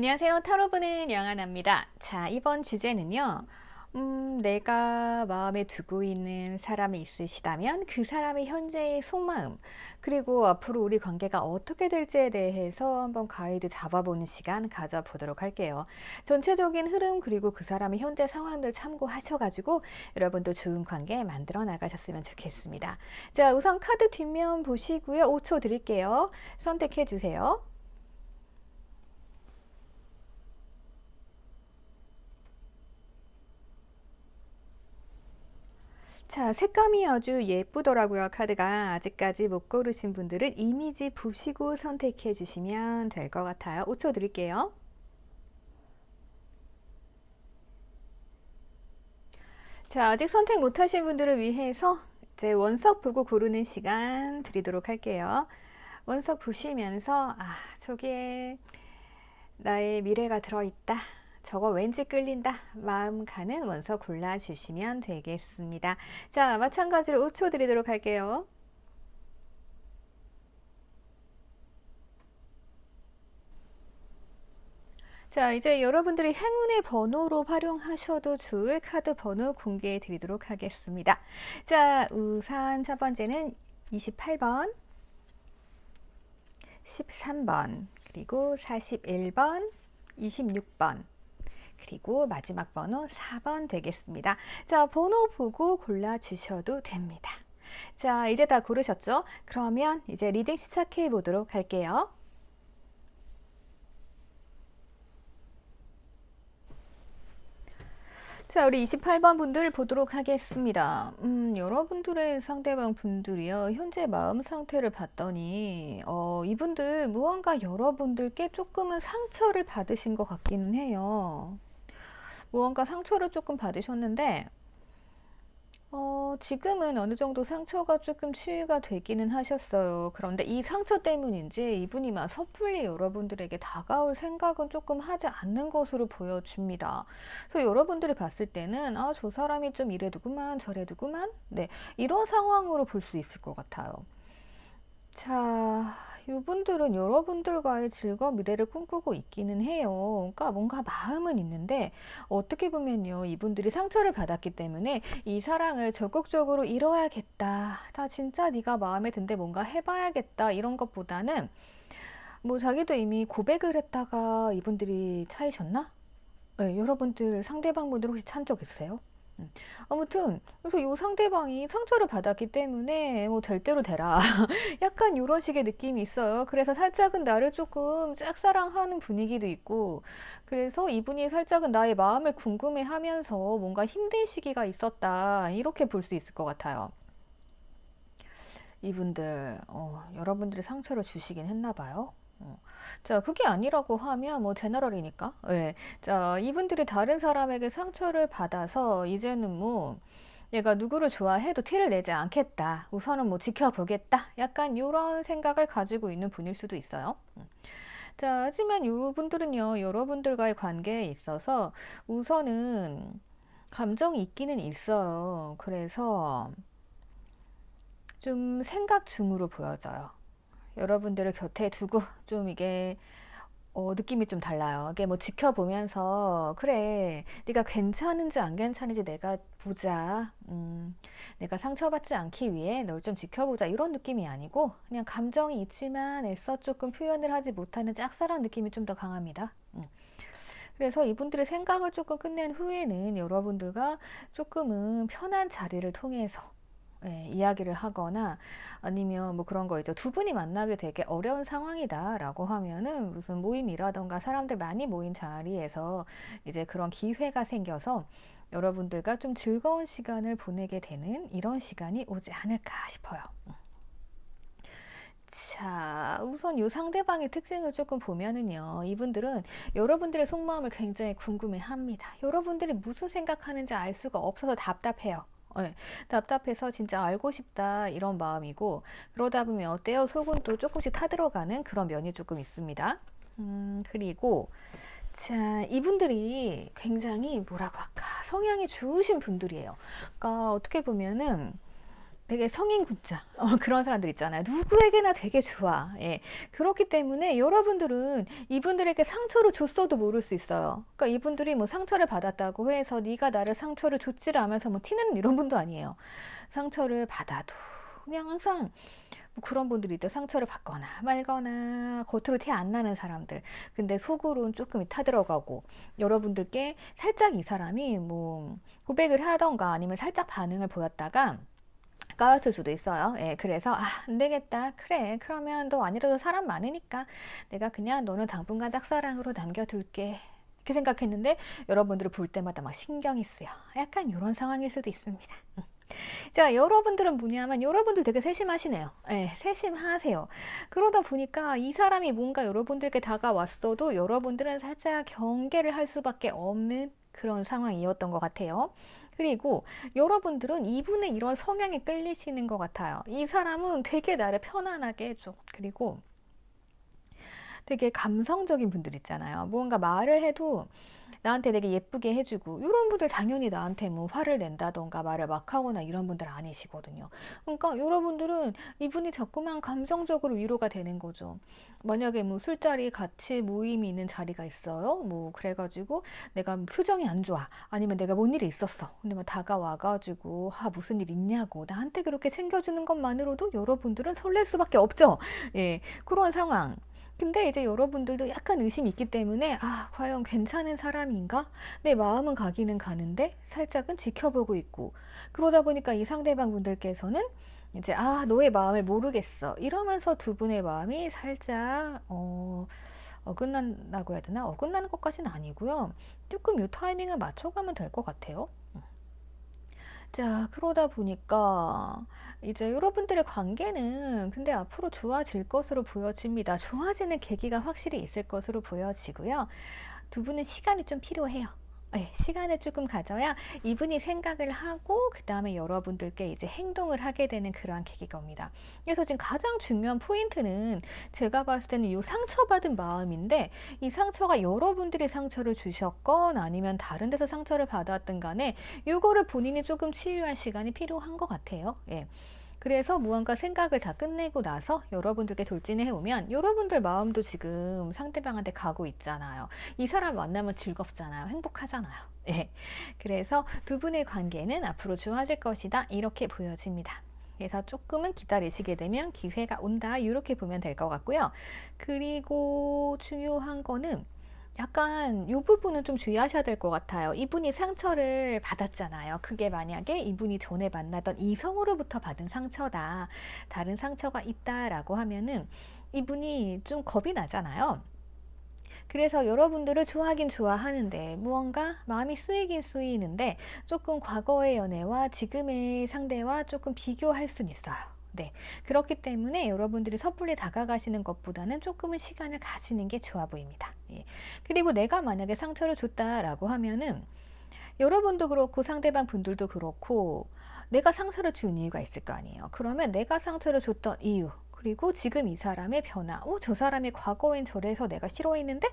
안녕하세요. 타로 보는 영하나입니다. 자, 이번 주제는요. 내가 마음에 두고 있는 사람이 있으시다면 그 사람의 현재의 속마음, 그리고 앞으로 우리 관계가 어떻게 될지에 대해서 한번 가이드 잡아보는 시간 가져보도록 할게요. 전체적인 흐름, 그리고 그 사람의 현재 상황들 참고하셔가지고 여러분도 좋은 관계 만들어 나가셨으면 좋겠습니다. 자, 우선 카드 뒷면 보시고요. 5초 드릴게요. 선택해 주세요. 자, 색감이 아주 예쁘더라고요. 카드가. 아직까지 못 고르신 분들은 이미지 보시고 선택해 주시면 될 것 같아요. 5초 드릴게요. 자, 아직 선택 못 하신 분들을 위해서 이제 원석 보고 고르는 시간 드리도록 할게요. 원석 보시면서 저기에 나의 미래가 들어있다. 저거 왠지 끌린다. 마음 가는 원석 골라주시면 되겠습니다. 자, 마찬가지로 5초 드리도록 할게요. 자, 이제 여러분들이 행운의 번호로 활용하셔도 좋을 카드 번호 공개해 드리도록 하겠습니다. 자, 우선 첫 번째는 28번, 13번, 그리고 41번, 26번, 그리고 마지막 번호 4번 되겠습니다. 자, 번호 보고 골라주셔도 됩니다. 자, 이제 다 고르셨죠? 그러면 이제 리딩 시작해 보도록 할게요. 자, 우리 28번 분들 보도록 하겠습니다. 여러분들의 상대방 분들이요, 현재 마음 상태를 봤더니, 이분들 무언가 여러분들께 조금은 상처를 받으신 것 같기는 해요. 무언가 상처를 조금 받으셨는데, 지금은 어느 정도 상처가 조금 치유가 되기는 하셨어요. 그런데 이 상처 때문인지 이분이 막 섣불리 여러분들에게 다가올 생각은 조금 하지 않는 것으로 보여집니다. 그래서 여러분들이 봤을 때는 저 사람이 좀 이래두구만 저래두구만, 네, 이런 상황으로 볼 수 있을 것 같아요. 자, 이분들은 여러분들과의 즐거운 미래를 꿈꾸고 있기는 해요. 그러니까 뭔가 마음은 있는데 어떻게 보면요, 이분들이 상처를 받았기 때문에 이 사랑을 적극적으로 이뤄야겠다. 다 진짜 네가 마음에 든데 뭔가 해봐야겠다. 이런 것보다는 뭐 자기도 이미 고백을 했다가 이분들이 차이셨나? 네, 여러분들 상대방분들 혹시 찬 적 있으세요? 아무튼 그래서 요 상대방이 상처를 받았기 때문에 뭐 될 대로 되라. 약간 요런 식의 느낌이 있어요. 그래서 살짝은 나를 조금 짝사랑하는 분위기도 있고, 그래서 이분이 살짝은 나의 마음을 궁금해하면서 뭔가 힘든 시기가 있었다, 이렇게 볼 수 있을 것 같아요. 이분들 여러분들이 상처를 주시긴 했나 봐요. 자, 그게 아니라고 하면 뭐 제너럴이니까. 예. 자, 이분들이 다른 사람에게 상처를 받아서 이제는 뭐 얘가 누구를 좋아해도 티를 내지 않겠다. 우선은 뭐 지켜보겠다. 약간 이런 생각을 가지고 있는 분일 수도 있어요. 자, 하지만 여러분들은요, 여러분들과의 관계에 있어서 우선은 감정이 있기는 있어요. 그래서 좀 생각 중으로 보여져요. 여러분들을 곁에 두고 좀 이게 느낌이 좀 달라요. 이게 뭐 지켜보면서 그래, 네가 괜찮은지 안 괜찮은지 내가 보자. 내가 상처받지 않기 위해 널 좀 지켜보자, 이런 느낌이 아니고 그냥 감정이 있지만 애써 조금 표현을 하지 못하는 짝사랑 느낌이 좀 더 강합니다. 그래서 이분들의 생각을 조금 끝낸 후에는 여러분들과 조금은 편한 자리를 통해서 이야기를 하거나, 아니면 뭐 그런 거 있죠. 두 분이 만나게 되게 어려운 상황이다라고 하면은 무슨 모임이라던가 사람들 많이 모인 자리에서 이제 그런 기회가 생겨서 여러분들과 좀 즐거운 시간을 보내게 되는 이런 시간이 오지 않을까 싶어요. 자, 우선 이 상대방의 특징을 조금 보면은요, 이분들은 여러분들의 속마음을 굉장히 궁금해 합니다. 여러분들이 무슨 생각하는지 알 수가 없어서 답답해요. 네, 답답해서 진짜 알고 싶다, 이런 마음이고, 그러다 보면 어때요? 속은 또 조금씩 타들어가는 그런 면이 조금 있습니다. 그리고 자, 이분들이 굉장히 뭐라고 할까, 성향이 좋으신 분들이에요. 그러니까 어떻게 보면은 되게 성인 굿자 그런 사람들 있잖아요. 누구에게나 되게 좋아. 예. 그렇기 때문에 여러분들은 이분들에게 상처를 줬어도 모를 수 있어요. 그러니까 이분들이 뭐 상처를 받았다고 해서 네가 나를 상처를 줬지를 하면서 뭐 티내는 이런 분도 아니에요. 상처를 받아도 그냥 항상 뭐 그런 분들이 있대. 상처를 받거나 말거나 겉으로 티 안 나는 사람들. 근데 속으로는 조금 타들어가고 여러분들께 살짝 이 사람이 뭐 고백을 하던가 아니면 살짝 반응을 보였다가 까였을 수도 있어요. 예, 그래서 안 되겠다. 그래. 그러면 너 아니라도 사람 많으니까 내가 그냥 너는 당분간 짝사랑으로 남겨둘게. 이렇게 생각했는데 여러분들을 볼 때마다 막 신경이 쓰여. 약간 이런 상황일 수도 있습니다. 자, 여러분들은 뭐냐면 여러분들 되게 세심하시네요. 예, 세심하세요. 그러다 보니까 이 사람이 뭔가 여러분들께 다가왔어도 여러분들은 살짝 경계를 할 수밖에 없는 그런 상황이었던 것 같아요. 그리고 여러분들은 이분의 이런 성향에 끌리시는 것 같아요. 이 사람은 되게 나를 편안하게 해줘. 그리고 되게 감성적인 분들 있잖아요. 뭔가 말을 해도 나한테 되게 예쁘게 해주고 이런 분들 당연히 나한테 뭐 화를 낸다던가 말을 막 하거나 이런 분들 아니시거든요. 그러니까 여러분들은 이분이 자꾸만 감정적으로 위로가 되는 거죠. 만약에 뭐 술자리 같이 모임이 있는 자리가 있어요. 뭐 그래가지고 내가 뭐 표정이 안 좋아. 아니면 내가 뭔 일이 있었어. 근데 막 다가와가지고 무슨 일 있냐고 나한테 그렇게 챙겨주는 것만으로도 여러분들은 설렐 수밖에 없죠. 예, 그런 상황. 근데 이제 여러분들도 약간 의심이 있기 때문에 과연 괜찮은 사람인가? 내 마음은 가기는 가는데 살짝은 지켜보고 있고 그러다 보니까 이 상대방 분들께서는 이제 너의 마음을 모르겠어 이러면서 두 분의 마음이 살짝 어긋난다고 해야 되나? 어긋나는 것까지는 아니고요. 조금 이 타이밍을 맞춰가면 될 것 같아요. 자, 그러다 보니까 이제 여러분들의 관계는 근데 앞으로 좋아질 것으로 보여집니다. 좋아지는 계기가 확실히 있을 것으로 보여지고요. 두 분은 시간이 좀 필요해요. 네, 시간을 조금 가져야 이분이 생각을 하고 그 다음에 여러분들께 이제 행동을 하게 되는 그러한 계기가 옵니다. 그래서 지금 가장 중요한 포인트는 제가 봤을 때는 이 상처받은 마음인데 이 상처가 여러분들이 상처를 주셨건 아니면 다른 데서 상처를 받았든 간에 이거를 본인이 조금 치유할 시간이 필요한 것 같아요. 예. 그래서 무언가 생각을 다 끝내고 나서 여러분들께 돌진을 해오면 여러분들 마음도 지금 상대방한테 가고 있잖아요. 이 사람 만나면 즐겁잖아요. 행복하잖아요. 예. 그래서 두 분의 관계는 앞으로 좋아질 것이다. 이렇게 보여집니다. 그래서 조금은 기다리시게 되면 기회가 온다. 이렇게 보면 될 것 같고요. 그리고 중요한 거는 약간 이 부분은 좀 주의하셔야 될 것 같아요. 이분이 상처를 받았잖아요. 그게 만약에 이분이 전에 만나던 이성으로부터 받은 상처다. 다른 상처가 있다라고 하면은 이분이 좀 겁이 나잖아요. 그래서 여러분들을 좋아하긴 좋아하는데 무언가 마음이 쓰이긴 쓰이는데 조금 과거의 연애와 지금의 상대와 조금 비교할 순 있어요. 네. 그렇기 때문에 여러분들이 섣불리 다가가시는 것보다는 조금은 시간을 가지는 게 좋아 보입니다. 예. 그리고 내가 만약에 상처를 줬다라고 하면은 여러분도 그렇고 상대방 분들도 그렇고 내가 상처를 준 이유가 있을 거 아니에요. 그러면 내가 상처를 줬던 이유 그리고 지금 이 사람의 변화 저 사람이 과거엔 저래서 내가 싫어했는데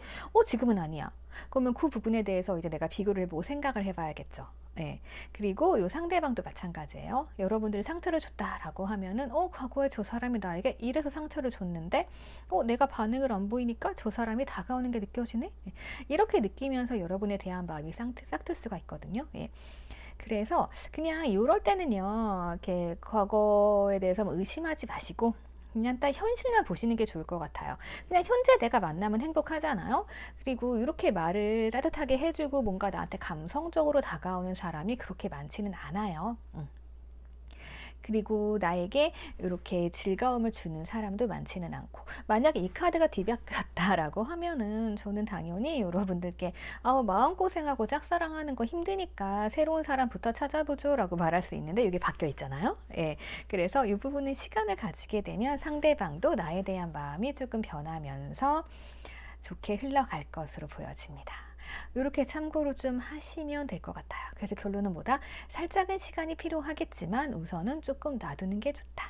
지금은 아니야. 그러면 그 부분에 대해서 이제 내가 비교를 해보고 생각을 해봐야겠죠. 네. 그리고 요 상대방도 마찬가지예요. 여러분들이 상처를 줬다라고 하면은 과거에 저 사람이 나에게 이래서 상처를 줬는데 내가 반응을 안 보이니까 저 사람이 다가오는 게 느껴지네. 네. 이렇게 느끼면서 여러분에 대한 마음이 싹틀 수가 있거든요. 예. 그래서 그냥 이럴 때는요, 이렇게 과거에 대해서 뭐 의심하지 마시고 그냥 딱 현실만 보시는 게 좋을 것 같아요. 그냥 현재 내가 만나면 행복하잖아요. 그리고 이렇게 말을 따뜻하게 해주고 뭔가 나한테 감성적으로 다가오는 사람이 그렇게 많지는 않아요. 그리고 나에게 이렇게 즐거움을 주는 사람도 많지는 않고 만약에 이 카드가 뒤바뀌었다라고 하면은 저는 당연히 여러분들께 마음고생하고 짝사랑하는 거 힘드니까 새로운 사람부터 찾아보죠 라고 말할 수 있는데 이게 바뀌어 있잖아요. 예. 그래서 이 부분은 시간을 가지게 되면 상대방도 나에 대한 마음이 조금 변하면서 좋게 흘러갈 것으로 보여집니다. 이렇게 참고로 좀 하시면 될 것 같아요. 그래서 결론은 뭐다? 살짝은 시간이 필요하겠지만 우선은 조금 놔두는 게 좋다.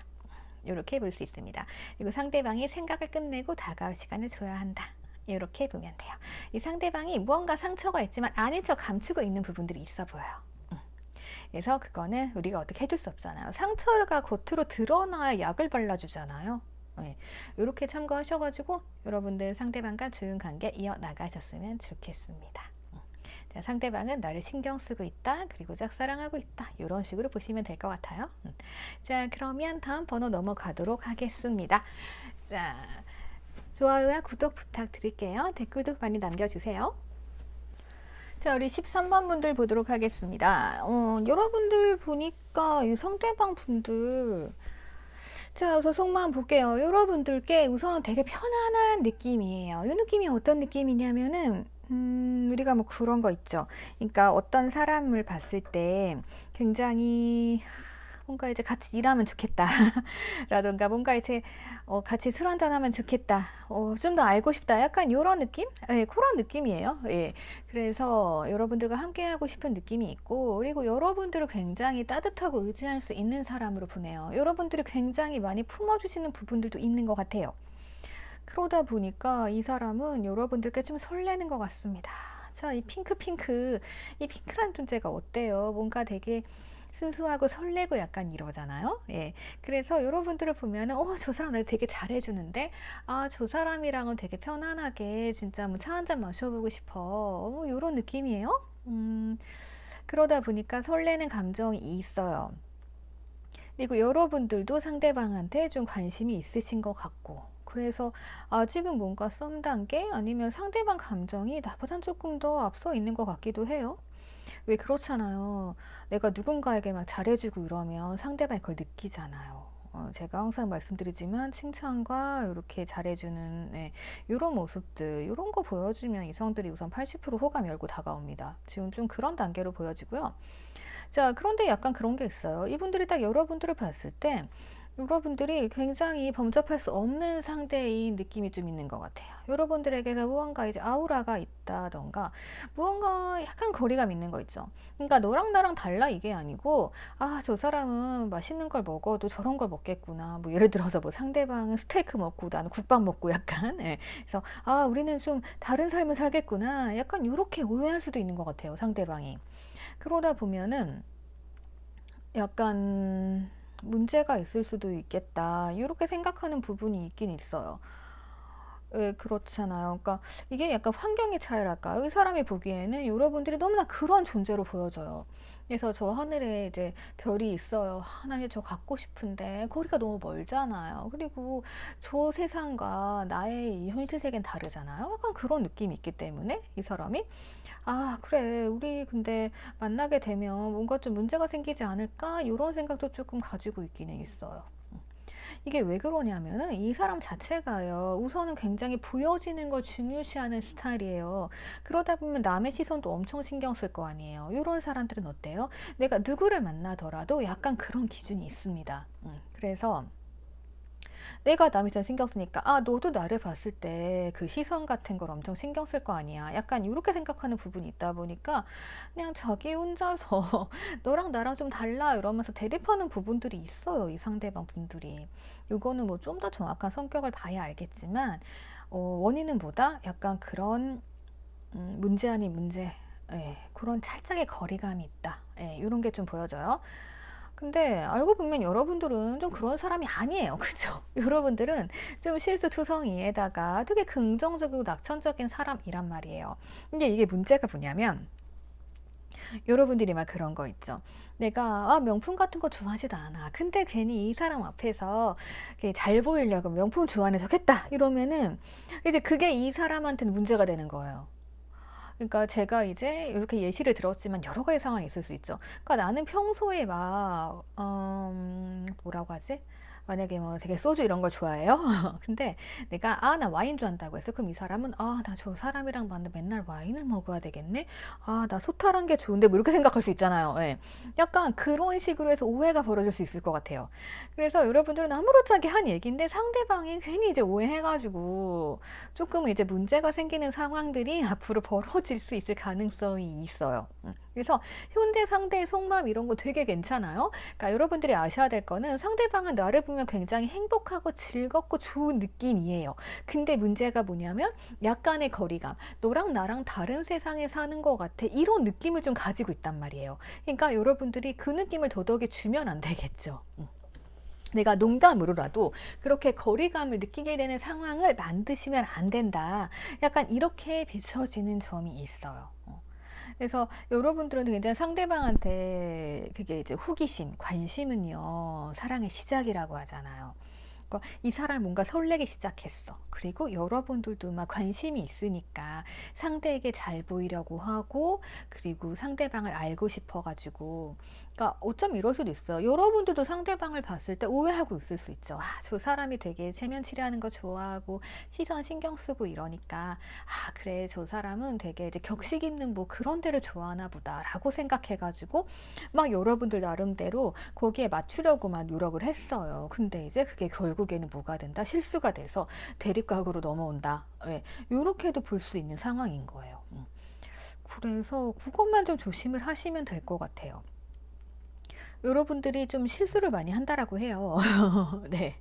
이렇게 볼 수 있습니다. 그리고 상대방이 생각을 끝내고 다가올 시간을 줘야 한다. 이렇게 보면 돼요. 이 상대방이 무언가 상처가 있지만 아닌 척 감추고 있는 부분들이 있어 보여요. 그래서 그거는 우리가 어떻게 해줄 수 없잖아요. 상처가 겉으로 드러나야 약을 발라주잖아요. 네. 이렇게 참고하셔가지고 여러분들 상대방과 좋은 관계 이어나가셨으면 좋겠습니다. 자, 상대방은 나를 신경 쓰고 있다, 그리고 짝사랑하고 있다, 이런 식으로 보시면 될 것 같아요. 자, 그러면 다음 번호 넘어가도록 하겠습니다. 자, 좋아요와 구독 부탁드릴게요. 댓글도 많이 남겨주세요. 자, 우리 13번 분들 보도록 하겠습니다. 여러분들 보니까 이 상대방 분들, 자, 우선 속마음 볼게요. 여러분들께 우선은 되게 편안한 느낌이에요. 이 느낌이 어떤 느낌이냐면은, 우리가 뭐 그런 거 있죠. 그러니까 어떤 사람을 봤을 때 굉장히 뭔가 이제 같이 일하면 좋겠다. 라던가 뭔가 이제 같이 술 한잔 하면 좋겠다. 좀 더 알고 싶다. 약간 이런 느낌? 예, 그런 느낌이에요. 예. 그래서 여러분들과 함께 하고 싶은 느낌이 있고, 그리고 여러분들을 굉장히 따뜻하고 의지할 수 있는 사람으로 보내요. 여러분들이 굉장히 많이 품어주시는 부분들도 있는 것 같아요. 그러다 보니까 이 사람은 여러분들께 좀 설레는 것 같습니다. 자, 이 이 핑크란 존재가 어때요? 뭔가 되게 순수하고 설레고 약간 이러잖아요. 예. 그래서 여러분들을 보면은, 저 사람 나 되게 잘해주는데, 저 사람이랑은 되게 편안하게 진짜 뭐 차 한잔 마셔보고 싶어. 이런 느낌이에요. 그러다 보니까 설레는 감정이 있어요. 그리고 여러분들도 상대방한테 좀 관심이 있으신 것 같고, 그래서 아직은 뭔가 썸 단계 아니면 상대방 감정이 나보단 조금 더 앞서 있는 것 같기도 해요. 왜 그렇잖아요. 내가 누군가에게 막 잘해주고 이러면 상대방이 그걸 느끼잖아요. 제가 항상 말씀드리지만 칭찬과 이렇게 잘해주는 이런 모습들, 이런 거 보여주면 이성들이 우선 80% 호감 열고 다가옵니다. 지금 좀 그런 단계로 보여지고요. 자, 그런데 약간 그런 게 있어요. 이분들이 딱 여러분들을 봤을 때 여러분들이 굉장히 범접할 수 없는 상대인 느낌이 좀 있는 것 같아요. 여러분들에게서 무언가 이제 아우라가 있다던가 무언가 약간 거리감 있는 거 있죠. 그러니까 너랑 나랑 달라 이게 아니고, 저 사람은 맛있는 걸 먹어도 저런 걸 먹겠구나. 뭐 예를 들어서 뭐 상대방은 스테이크 먹고 나는 국밥 먹고 약간 예. 그래서 우리는 좀 다른 삶을 살겠구나. 약간 이렇게 오해할 수도 있는 것 같아요, 상대방이. 그러다 보면은 약간 문제가 있을 수도 있겠다. 이렇게 생각하는 부분이 있긴 있어요. 예, 그렇잖아요. 그러니까 이게 약간 환경의 차이랄까요? 이 사람이 보기에는 여러분들이 너무나 그런 존재로 보여져요. 그래서 저 하늘에 이제 별이 있어요. 하나님 저 갖고 싶은데 거리가 너무 멀잖아요. 그리고 저 세상과 나의 이 현실 세계는 다르잖아요. 약간 그런 느낌이 있기 때문에 이 사람이 그래. 우리 근데 만나게 되면 뭔가 좀 문제가 생기지 않을까? 이런 생각도 조금 가지고 있기는 있어요. 이게 왜 그러냐면은 이 사람 자체가요. 우선은 굉장히 보여지는 걸 중요시하는 스타일이에요. 그러다 보면 남의 시선도 엄청 신경 쓸 거 아니에요. 이런 사람들은 어때요? 내가 누구를 만나더라도 약간 그런 기준이 있습니다. 그래서 내가 남이 전 신경 쓰니까 너도 나를 봤을 때 그 시선 같은 걸 엄청 신경 쓸 거 아니야. 약간 이렇게 생각하는 부분이 있다 보니까 그냥 자기 혼자서 너랑 나랑 좀 달라 이러면서 대립하는 부분들이 있어요. 이 상대방 분들이. 이거는 뭐 좀 더 정확한 성격을 봐야 알겠지만 원인은 뭐다? 약간 그런 문제 아닌 문제, 그런 살짝의 거리감이 있다. 이런 게 좀 보여져요. 근데 알고 보면 여러분들은 좀 그런 사람이 아니에요. 그죠? 여러분들은 좀 실수투성이에다가 되게 긍정적이고 낙천적인 사람이란 말이에요. 근데 이게 문제가 뭐냐면 여러분들이 막 그런 거 있죠. 내가 명품 같은 거 좋아하지도 않아. 근데 괜히 이 사람 앞에서 잘 보이려고 명품 좋아하는 척 했다. 이러면은 이제 그게 이 사람한테는 문제가 되는 거예요. 그러니까 제가 이제 이렇게 예시를 들었지만 여러 가지 상황이 있을 수 있죠. 그러니까 나는 평소에 막 뭐라고 하지? 만약에 뭐 되게 소주 이런 걸 좋아해요. 근데 내가 나 와인 좋아한다고 했어. 그럼 이 사람은 나 저 사람이랑 만나 맨날 와인을 먹어야 되겠네. 나 소탈한 게 좋은데 뭐 이렇게 생각할 수 있잖아요. 예. 약간 그런 식으로 해서 오해가 벌어질 수 있을 것 같아요. 그래서 여러분들은 아무렇지 않게 한 얘기인데 상대방이 괜히 이제 오해해가지고 조금 이제 문제가 생기는 상황들이 앞으로 벌어질 수 있을 가능성이 있어요. 그래서 현재 상대의 속마음 이런 거 되게 괜찮아요. 그러니까 여러분들이 아셔야 될 거는 상대방은 나를 보면 굉장히 행복하고 즐겁고 좋은 느낌이에요. 근데 문제가 뭐냐면 약간의 거리감, 너랑 나랑 다른 세상에 사는 것 같아. 이런 느낌을 좀 가지고 있단 말이에요. 그러니까 여러분들이 그 느낌을 더더욱이 주면 안 되겠죠. 내가 농담으로라도 그렇게 거리감을 느끼게 되는 상황을 만드시면 안 된다. 약간 이렇게 비춰지는 점이 있어요. 그래서 여러분들은 굉장히 상대방한테 그게 이제 호기심, 관심은요, 사랑의 시작이라고 하잖아요. 그러니까 이 사람 뭔가 설레기 시작했어. 그리고 여러분들도 막 관심이 있으니까 상대에게 잘 보이려고 하고, 그리고 상대방을 알고 싶어가지고, 그러니까 어쩜 이럴 수도 있어요. 여러분들도 상대방을 봤을 때 오해하고 있을 수 있죠. 아, 저 사람이 되게 체면 치레하는 거 좋아하고 시선 신경 쓰고 이러니까, 아, 그래, 저 사람은 되게 이제 격식 있는 뭐 그런 데를 좋아하나 보다라고 생각해가지고 막 여러분들 나름대로 거기에 맞추려고 막 노력을 했어요. 근데 이제 그게 결국에는 뭐가 된다? 실수가 돼서 대립각으로 넘어온다. 예, 이렇게도 볼 수 있는 상황인 거예요. 그래서 그것만 좀 조심을 하시면 될 것 같아요. 여러분들이 좀 실수를 많이 한다라고 해요. 네.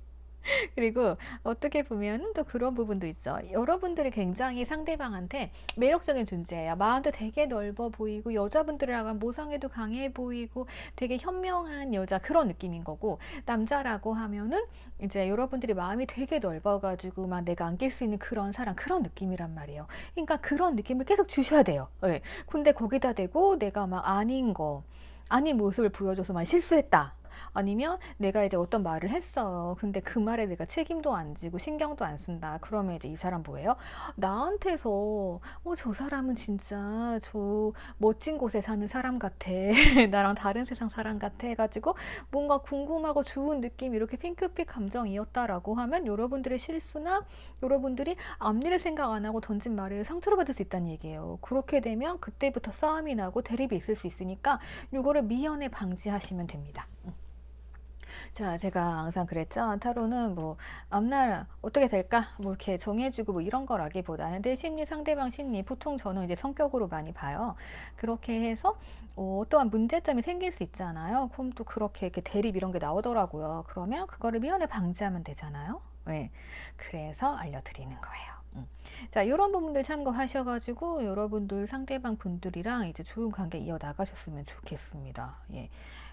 그리고 어떻게 보면 또 그런 부분도 있죠. 여러분들이 굉장히 상대방한테 매력적인 존재예요. 마음도 되게 넓어 보이고 여자분들이라고 하면 모성애도 강해 보이고 되게 현명한 여자 그런 느낌인 거고, 남자라고 하면은 이제 여러분들이 마음이 되게 넓어가지고 막 내가 안길 수 있는 그런 사람 그런 느낌이란 말이에요. 그러니까 그런 느낌을 계속 주셔야 돼요. 네. 근데 거기다 대고 내가 막 아닌 모습을 보여줘서 막 실수했다. 아니면 내가 이제 어떤 말을 했어요. 근데 그 말에 내가 책임도 안 지고 신경도 안 쓴다. 그러면 이제 이 사람 뭐예요? 나한테서 저 사람은 진짜 저 멋진 곳에 사는 사람 같아. 나랑 다른 세상 사람 같아 해가지고 뭔가 궁금하고 좋은 느낌 이렇게 핑크빛 감정이었다라고 하면 여러분들의 실수나 여러분들이 앞일을 생각 안 하고 던진 말에 상처를 받을 수 있다는 얘기예요. 그렇게 되면 그때부터 싸움이 나고 대립이 있을 수 있으니까 이거를 미연에 방지하시면 됩니다. 자, 제가 항상 그랬죠. 타로는 뭐 앞날 어떻게 될까? 뭐 이렇게 정해주고 뭐 이런 거라기보다는 내 심리, 상대방 심리, 보통 저는 이제 성격으로 많이 봐요. 그렇게 해서 어떠한 문제점이 생길 수 있잖아요. 그럼 또 그렇게 이렇게 대립 이런 게 나오더라고요. 그러면 그거를 미연에 방지하면 되잖아요. 네. 그래서 알려드리는 거예요. 자, 이런 부분들 참고하셔가지고 여러분들 상대방 분들이랑 이제 좋은 관계 이어 나가셨으면 좋겠습니다. 예.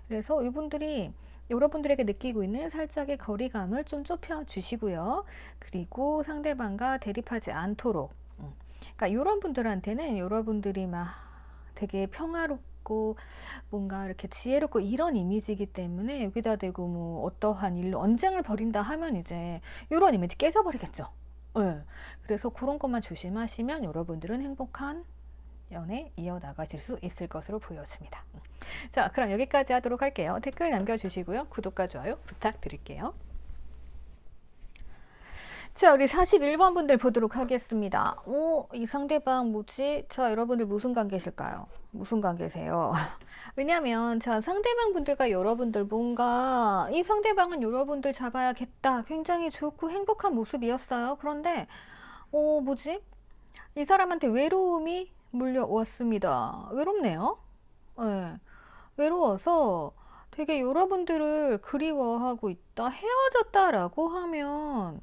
그래서 이분들이 여러분들에게 느끼고 있는 살짝의 거리감을 좀 좁혀 주시고요. 그리고 상대방과 대립하지 않도록. 그러니까 이런 분들한테는 여러분들이 막 되게 평화롭고 뭔가 이렇게 지혜롭고 이런 이미지이기 때문에 여기다 대고 뭐 어떠한 일로 언쟁을 벌인다 하면 이제 이런 이미지 깨져버리겠죠. 네. 그래서 그런 것만 조심하시면 여러분들은 행복한 연애 이어나가실 수 있을 것으로 보여집니다. 자, 그럼 여기까지 하도록 할게요. 댓글 남겨주시고요. 구독과 좋아요 부탁드릴게요. 자, 우리 41번 분들 보도록 하겠습니다. 이 상대방 뭐지? 자, 여러분들 무슨 관계실까요? 무슨 관계세요? 왜냐면 자, 상대방 분들과 여러분들 뭔가 이 상대방은 여러분들 잡아야겠다. 굉장히 좋고 행복한 모습이었어요. 그런데 뭐지? 이 사람한테 외로움이 물려왔습니다. 외롭네요. 네. 외로워서 되게 여러분들을 그리워하고 있다. 헤어졌다라고 하면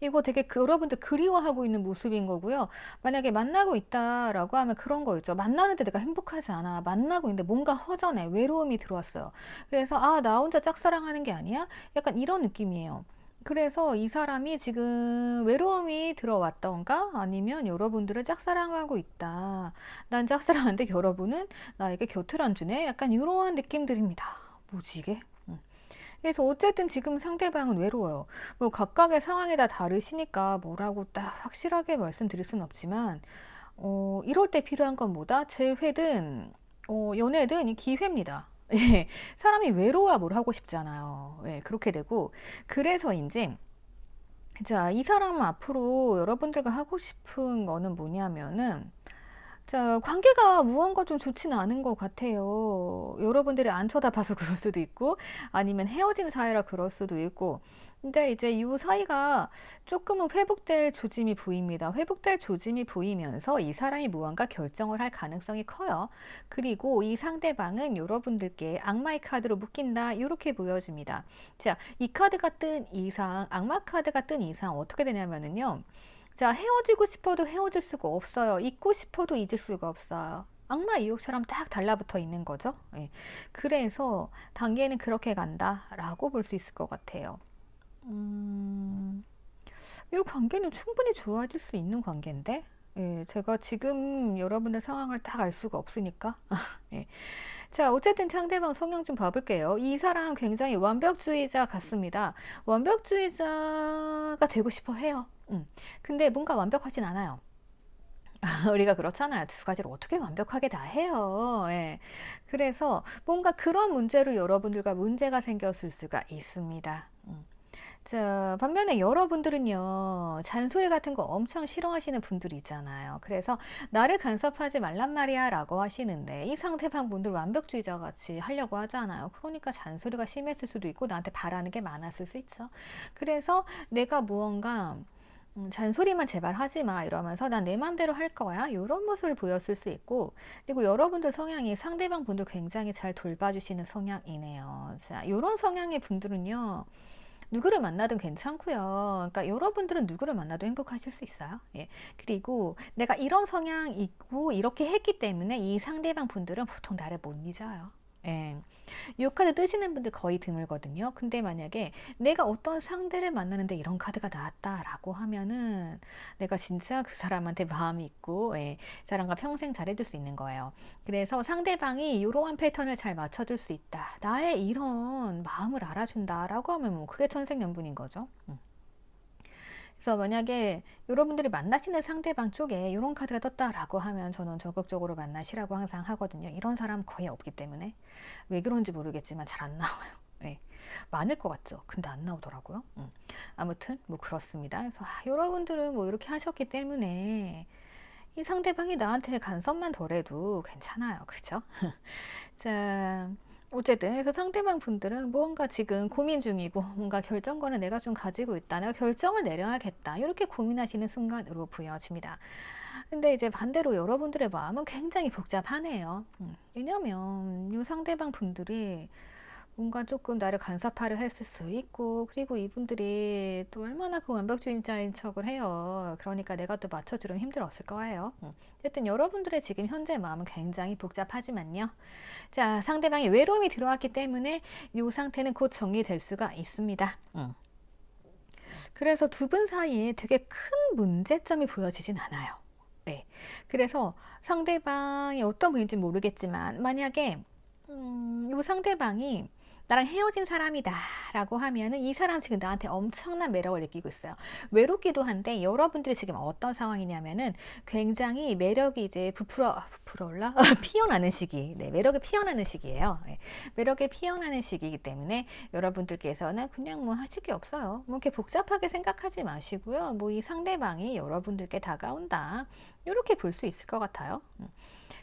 이거 되게 여러분들 그리워하고 있는 모습인 거고요. 만약에 만나고 있다라고 하면 그런 거였죠. 만나는데 내가 행복하지 않아. 만나고 있는데 뭔가 허전해. 외로움이 들어왔어요. 그래서 나 혼자 짝사랑하는 게 아니야? 약간 이런 느낌이에요. 그래서 이 사람이 지금 외로움이 들어왔던가 아니면 여러분들을 짝사랑하고 있다. 난 짝사랑하는데 여러분은 나에게 곁을 안 주네. 약간 이러한 느낌들입니다. 뭐지 이게? 그래서 어쨌든 지금 상대방은 외로워요. 뭐 각각의 상황이 다 다르시니까 뭐라고 딱 확실하게 말씀드릴 수는 없지만 이럴 때 필요한 건 뭐다? 재회든 연애든 이 기회입니다. 예, 사람이 외로워야 뭘 하고 싶잖아요. 예, 그렇게 되고 그래서인지 자, 이 사람은 앞으로 여러분들과 하고 싶은 거는 뭐냐면은 자, 관계가 무언가 좀 좋지는 않은 것 같아요. 여러분들이 안 쳐다봐서 그럴 수도 있고, 아니면 헤어진 사이라 그럴 수도 있고. 근데 이제 이 사이가 조금은 회복될 조짐이 보입니다. 회복될 조짐이 보이면서 이 사람이 무언가 결정을 할 가능성이 커요. 그리고 이 상대방은 여러분들께 악마의 카드로 묶인다. 이렇게 보여집니다. 자, 이 카드가 뜬 이상, 악마 카드가 뜬 이상 어떻게 되냐면은요. 자, 헤어지고 싶어도 헤어질 수가 없어요. 잊고 싶어도 잊을 수가 없어요. 악마 이욕처럼 딱 달라붙어 있는 거죠. 예. 그래서 단계는 그렇게 간다라고 볼 수 있을 것 같아요. 음, 이 관계는 충분히 좋아질 수 있는 관계인데, 예, 제가 지금 여러분의 상황을 딱 알 수가 없으니까. 예. 자, 어쨌든 상대방 성향 좀 봐볼게요. 이 사람 굉장히 완벽주의자 같습니다. 완벽주의자가 되고 싶어 해요. 근데 뭔가 완벽하진 않아요. 우리가 그렇잖아요. 두 가지를 어떻게 완벽하게 다 해요. 예. 그래서 뭔가 그런 문제로 여러분들과 문제가 생겼을 수가 있습니다. 자, 반면에 여러분들은요, 잔소리 같은 거 엄청 싫어하시는 분들이 있잖아요. 그래서 나를 간섭하지 말란 말이야 라고 하시는데, 이 상대방 분들 완벽주의자 같이 하려고 하잖아요. 그러니까 잔소리가 심했을 수도 있고, 나한테 바라는 게 많았을 수 있죠. 그래서 내가 무언가 잔소리만 제발 하지 마 이러면서 난 내 맘대로 할 거야 이런 모습을 보였을 수 있고, 그리고 여러분들 성향이 상대방 분들 굉장히 잘 돌봐주시는 성향이네요. 자, 이런 성향의 분들은요, 누구를 만나든 괜찮고요. 그러니까 여러분들은 누구를 만나도 행복하실 수 있어요. 예. 그리고 내가 이런 성향이고 이렇게 했기 때문에 이 상대방 분들은 보통 나를 못 잊어요. 예. 이 카드 뜨시는 분들 거의 드물거든요. 근데 만약에 내가 어떤 상대를 만나는데 이런 카드가 나왔다라고 하면은 내가 진짜 그 사람한테 마음이 있고, 예, 사람과 평생 잘해줄 수 있는 거예요. 그래서 상대방이 이러한 패턴을 잘 맞춰줄 수 있다. 나의 이런 마음을 알아준다라고 하면 뭐 그게 천생연분인 거죠. 그래서 만약에 여러분들이 만나시는 상대방 쪽에 이런 카드가 떴다라고 하면 저는 적극적으로 만나시라고 항상 하거든요. 이런 사람 거의 없기 때문에. 왜 그런지 모르겠지만 잘 안 나와요. 네. 많을 것 같죠. 근데 안 나오더라고요. 아무튼 뭐 그렇습니다. 그래서 여러분들은 뭐 이렇게 하셨기 때문에 이 상대방이 나한테 간섭만 덜해도 괜찮아요. 그죠? 자, 어쨌든 그래서 상대방 분들은 뭔가 지금 고민 중이고 뭔가 결정권을 내가 좀 가지고 있다. 내가 결정을 내려야겠다. 이렇게 고민하시는 순간으로 보여집니다. 근데 이제 반대로 여러분들의 마음은 굉장히 복잡하네요. 왜냐면 이 상대방 분들이 뭔가 조금 나를 간섭하려 했을 수 있고, 그리고 이분들이 또 얼마나 그 완벽주의자인 척을 해요. 그러니까 내가 또 맞춰주려면 힘들었을 거예요. 어쨌든 여러분들의 지금 현재 마음은 굉장히 복잡하지만요. 자, 상대방이 외로움이 들어왔기 때문에 이 상태는 곧 정리될 수가 있습니다. 그래서 두 분 사이에 되게 큰 문제점이 보여지진 않아요. 네. 그래서 상대방이 어떤 분인지 모르겠지만, 만약에 이 상대방이 나랑 헤어진 사람이다 라고 하면은 이 사람 지금 나한테 엄청난 매력을 느끼고 있어요. 외롭기도 한데 여러분들이 지금 어떤 상황이냐면은 굉장히 매력이 이제 부풀어올라 피어나는 시기. 네, 매력이 피어나는 시기예요. 네, 매력이 피어나는 시기이기 때문에 여러분들께서는 그냥 뭐 하실 게 없어요. 뭐 이렇게 복잡하게 생각하지 마시고요. 뭐 이 상대방이 여러분들께 다가온다, 이렇게 볼 수 있을 것 같아요.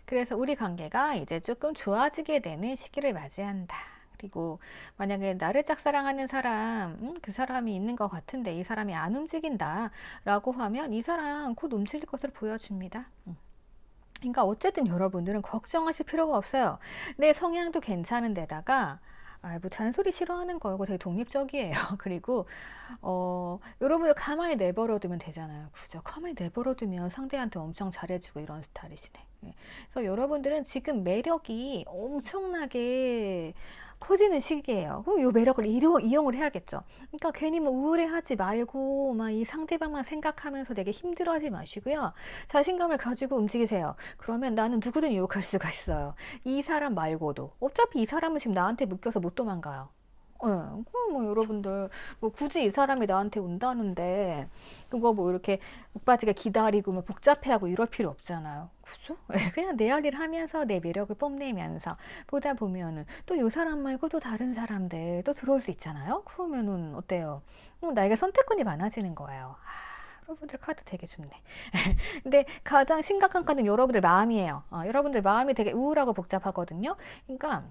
그래서 우리 관계가 이제 조금 좋아지게 되는 시기를 맞이한다. 그리고 만약에 나를 짝사랑하는 사람, 그 사람이 있는 것 같은데 이 사람이 안 움직인다 라고 하면 이 사람 곧 움직일 것으로 보여집니다. 그러니까 어쨌든 여러분들은 걱정하실 필요가 없어요. 내 성향도 괜찮은 데다가 뭐 잔소리 싫어하는 거고 되게 독립적이에요. 그리고 여러분들 가만히 내버려두면 되잖아요. 그죠? 가만히 내버려두면 상대한테 엄청 잘해주고 이런 스타일이시네. 예. 그래서 여러분들은 지금 매력이 엄청나게 커지는 시기예요. 그럼 이 매력을 이용을 해야겠죠. 그러니까 괜히 뭐 우울해하지 말고 막 이 상대방만 생각하면서 되게 힘들어하지 마시고요. 자신감을 가지고 움직이세요. 그러면 나는 누구든 유혹할 수가 있어요. 이 사람 말고도. 어차피 이 사람은 지금 나한테 묶여서 못 도망가요. 예, 그럼 뭐 여러분들 뭐 굳이 이 사람이 나한테 온다는데 그거 뭐 이렇게 묵빠지게 기다리고 뭐 복잡해하고 이럴 필요 없잖아요. 그죠? 예, 그냥 내 할 일 하면서 내 매력을 뽐내면서 보다 보면은 또 이 사람 말고 또 다른 사람들 또 들어올 수 있잖아요. 그러면은 어때요? 나에게 선택권이 많아지는 거예요. 여러분들 카드 되게 좋네. 근데 가장 심각한 카드는 여러분들 마음이에요. 여러분들 마음이 되게 우울하고 복잡하거든요. 그러니까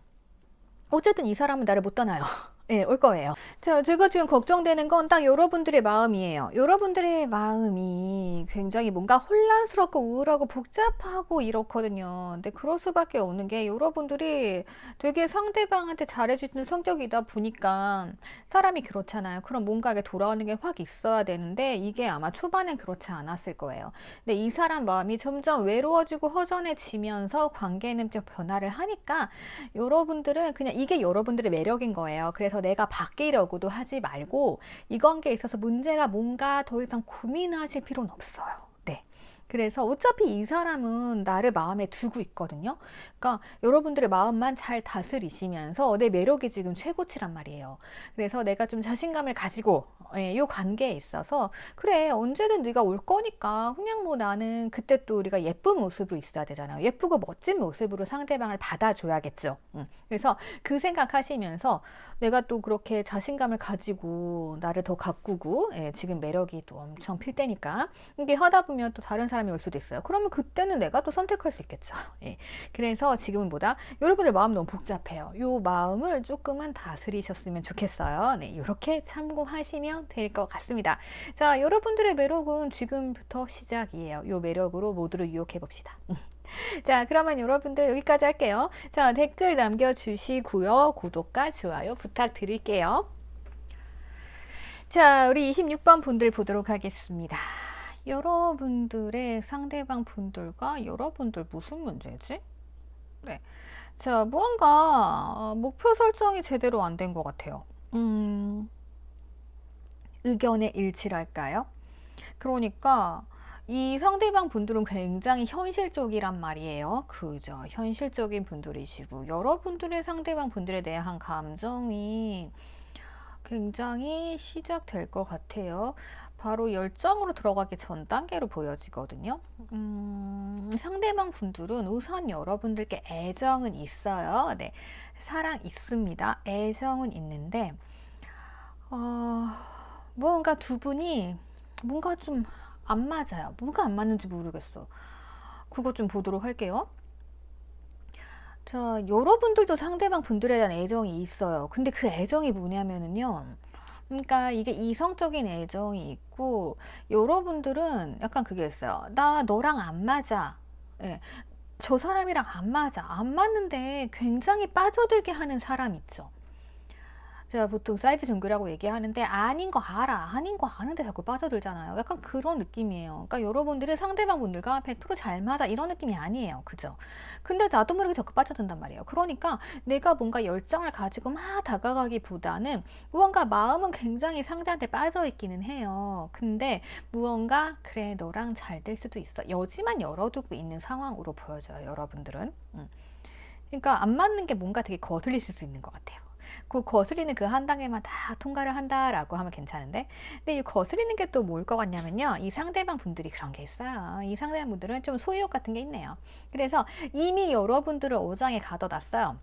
어쨌든 이 사람은 나를 못 떠나요. 예, 올 거예요. 자, 제가 지금 걱정되는 건 딱 여러분들의 마음이에요. 여러분들의 마음이 굉장히 뭔가 혼란스럽고 우울하고 복잡하고 이렇거든요. 근데 그럴 수밖에 없는 게 여러분들이 되게 상대방한테 잘해주는 성격이다 보니까 사람이 그렇잖아요. 그럼 뭔가 게 돌아오는 게 확 있어야 되는데 이게 아마 초반엔 그렇지 않았을 거예요. 근데 이 사람 마음이 점점 외로워지고 허전해지면서 관계는 좀 변화를 하니까 여러분들은 그냥 이게 여러분들의 매력인 거예요. 그래서 내가 바뀌려고도 하지 말고 이 관계에 있어서 문제가 뭔가 더 이상 고민하실 필요는 없어요. 네. 그래서 어차피 이 사람은 나를 마음에 두고 있거든요. 그러니까 여러분들의 마음만 잘 다스리시면서 내 매력이 지금 최고치란 말이에요. 그래서 내가 좀 자신감을 가지고 이 관계에 있어서 그래 언제든 네가 올 거니까 그냥 뭐 나는 그때 또 우리가 예쁜 모습으로 있어야 되잖아요. 예쁘고 멋진 모습으로 상대방을 받아줘야겠죠. 그래서 그 생각하시면서 내가 또 그렇게 자신감을 가지고 나를 더 가꾸고 지금 매력이 또 엄청 필 때니까 이게 하다 보면 또 다른 사람이 올 수도 있어요. 그러면 그때는 내가 또 선택할 수 있겠죠. 예. 그래서 지금은 뭐다? 여러분들 마음 너무 복잡해요. 요 마음을 조금만 다스리셨으면 좋겠어요. 네, 이렇게 참고하시면 될 것 같습니다. 자, 여러분들의 매력은 지금부터 시작이에요. 요 매력으로 모두를 유혹해 봅시다. 자, 그러면 여러분들 여기까지 할게요. 자, 댓글 남겨주시고요. 구독과 좋아요 부탁드릴게요. 자, 우리 26번 분들 보도록 하겠습니다. 여러분들의 상대방 분들과 여러분들 무슨 문제지? 네. 자, 무언가 목표 설정이 제대로 안 된 것 같아요. 의견의 일치랄까요? 그러니까 이 상대방 분들은 굉장히 현실적이란 말이에요. 그죠? 현실적인 분들이시고 여러분들의 상대방 분들에 대한 감정이 굉장히 시작될 것 같아요. 바로 열정으로 들어가기 전 단계로 보여지거든요. 상대방 분들은 우선 여러분들께 애정은 있어요. 네, 사랑 있습니다. 애정은 있는데 뭔가 두 분이 뭔가 좀 안 맞아요. 뭐가 안 맞는지 모르겠어. 그거 좀 보도록 할게요. 자, 여러분들도 상대방 분들에 대한 애정이 있어요. 근데 그 애정이 뭐냐면은요. 그러니까 이게 이성적인 애정이 있고 여러분들은 약간 그게 있어요. 나 너랑 안 맞아. 예, 저 사람이랑 안 맞아. 안 맞는데 굉장히 빠져들게 하는 사람 있죠. 제가 보통 사이비 종교라고 얘기하는데 아닌 거 알아. 아닌 거 아는데 자꾸 빠져들잖아요. 약간 그런 느낌이에요. 그러니까 여러분들이 상대방 분들과 100%잘 맞아 이런 느낌이 아니에요. 그죠? 근데 나도 모르게 자꾸 빠져든단 말이에요. 그러니까 내가 뭔가 열정을 가지고 막 다가가기보다는 무언가 마음은 굉장히 상대한테 빠져 있기는 해요. 근데 무언가 그래 너랑 잘 될 수도 있어. 여지만 열어두고 있는 상황으로 보여져요. 여러분들은. 그러니까 안 맞는 게 뭔가 되게 거슬리실 수 있는 것 같아요. 그 거슬리는 그 한 단계만 다 통과를 한다라고 하면 괜찮은데 근데 이 거슬리는 게 또 뭘 것 같냐면요. 이 상대방 분들이 그런 게 있어요. 이 상대방 분들은 좀 소유욕 같은 게 있네요. 그래서 이미 여러분들을 오장에 가둬놨어요.